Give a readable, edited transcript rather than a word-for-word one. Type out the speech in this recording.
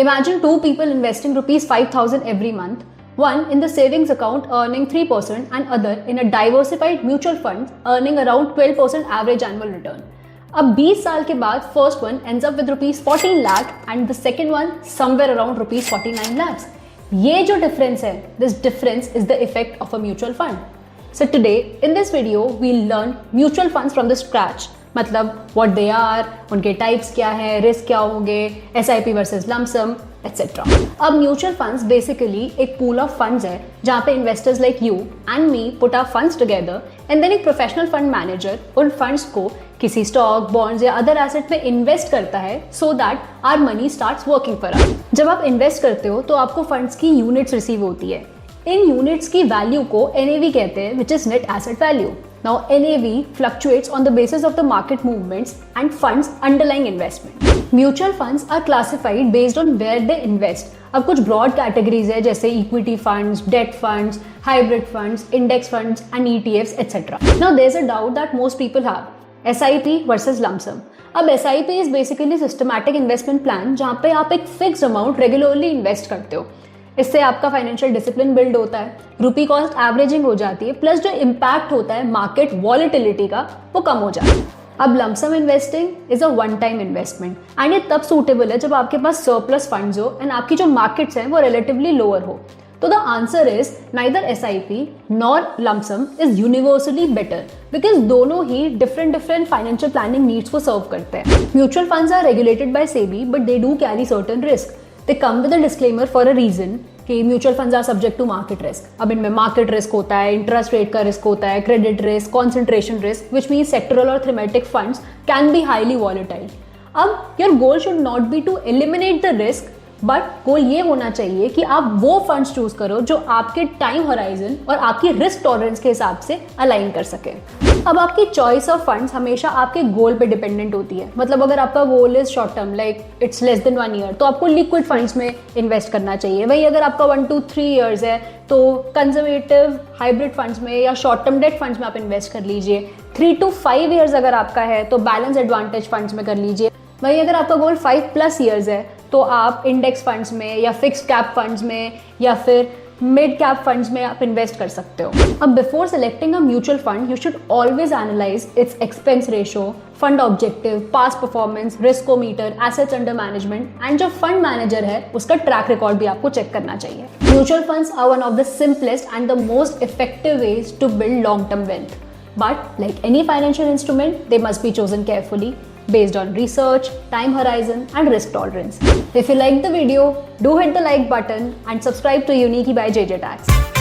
Imagine two people investing rupees 5,000 every month, one in the savings account earning 3% and other in a diversified mutual fund earning around 12% average annual return. अब 20 साल के बाद first one ends up with rupees 14 lakh and the second one somewhere around rupees 49 lakhs. ये जो difference है, this difference is the effect of a mutual fund. So today in this video we'll learn mutual funds from the scratch. मतलब what they are, उनके types क्या है, risk क्या होंगे, SIP versus lump sum, etc. अब mutual funds basically एक pool of funds है जहाँ पे investors like you and me put our funds together and then एक प्रोफेशनल फंड मैनेजर उन फंड्स को किसी स्टॉक, बॉन्ड्स या अदर एसेट में इन्वेस्ट करता है so that our money starts working for us. जब आप इन्वेस्ट करते हो तो आपको फंड्स की यूनिट्स रिसीव होती है। इन यूनिट्स की वैल्यू को NAV कहते हैं, which is net asset value. Now NAV fluctuates on the basis of the market movements and funds underlying investment. Mutual funds are classified based on where they invest. अब कुछ broad categories है जैसे equity funds, debt funds, hybrid funds, index funds and ETFs etc. Now there's a doubt that most people have. SIP versus lump sum. अब SIP is basically systematic investment plan जहाँ पे आप एक fixed amount regularly invest करते हो। इससे आपका financial discipline build होता है, रुपी कॉस्ट एवरेजिंग हो जाती है, प्लस जो इम्पैक्ट होता है मार्केट वॉलेटिलिटी का वो कम हो जाता है। अब lump sum investing is a one time investment and ये तब सूटेबल है जब आपके पास सरप्लस फंड्स हो एंड आपकी जो मार्केट्स हैं वो रिलेटिवली लोअर हो। तो the answer is neither SIP nor lump sum is universally better because दोनों ही डिफरेंट फाइनेंशियल प्लानिंग नीड्स को सर्व करते हैं। Mutual funds are regulated by SEBI but they do carry certain risk. They come with a disclaimer for a reason कि mutual funds are subject to market risk. अब इनमें market risk होता है, interest rate का risk होता है, credit risk, concentration risk, which means sectoral और thematic funds can be highly volatile. अब your goal should not be to eliminate the risk but goal ये होना चाहिए कि आप वो फंड्स चूज करो जो आपके टाइम होराइजन और आपकी रिस्क टॉलरेंस के हिसाब से अलाइन कर सके। अब आपकी चॉइस ऑफ फंड्स हमेशा आपके गोल पे डिपेंडेंट होती है। मतलब अगर आपका goal is short term like it's less than 1 year तो आपको लिक्विड फंड्स में इन्वेस्ट करना चाहिए। वही अगर आपका 1 to 3 ईयर्स है तो कंजर्वेटिव हाइब्रिड फंड्स में या शॉर्ट टर्म डेट फंड्स में आप इन्वेस्ट कर लीजिए। 3 to 5 ईयर्स अगर आपका है तो बैलेंस एडवांटेज फंड्स में कर लीजिए। वही अगर आपका गोल 5+ ईयर्स है तो आप इंडेक्स फंड्स में या फिक्स्ड कैप फंड्स में या फिर मिड कैप फंड्स में आप इन्वेस्ट कर सकते हो। अब before selecting a mutual fund you should always analyse its expense ratio, fund objective, past performance, riskometer, assets under management and जो फंड मैनेजर है उसका ट्रैक रिकॉर्ड भी आपको चेक करना चाहिए। Mutual funds are one of the simplest and the most effective ways to build long term wealth, but like any financial instrument they must be chosen carefully based on research, time horizon and risk tolerance. If you liked the video, do hit the like button and subscribe to Unique by JJ Tax.